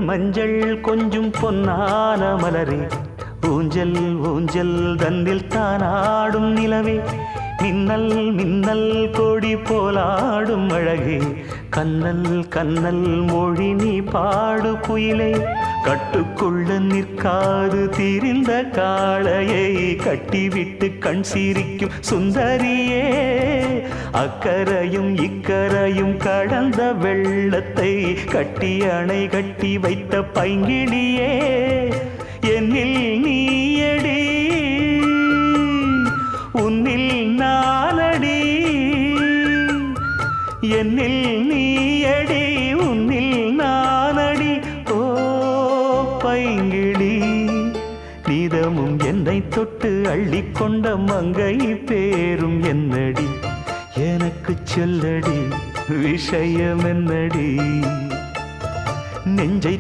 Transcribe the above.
மஞ்சள் கொஞ்சம் பொன்னான மலரே, ஊஞ்சல் ஊஞ்சல் தன்னில் தானாடும் நிலவே, மின்னல் மின்னல் கொடி போலாடும் அழகே, கண்ணல் கண்ணல் மொழி நீ பாடு குயிலே, கட்டுக்குள்ள நிற்காது திரிந்த காளையை கட்டிவிட்டு கண் சிரிக்கும் சுந்தரியே, அக்கரையும் இக்கரையும் கடந்த வெள்ளத்தை கட்டி அணை கட்டி வைத்த பைங்கிளியே, என்னில் நீயடி உன்னில் நானடி, என்னில் நீயடி உன்னில் நானடி. ஓ பைங்கிளி, நீதமும் என்னை தொட்டு அள்ளிக்கொண்ட மங்கை பேரும் என்னடி, எனக்கு சொல்லடி விஷயம் என்னடி, நெஞ்சை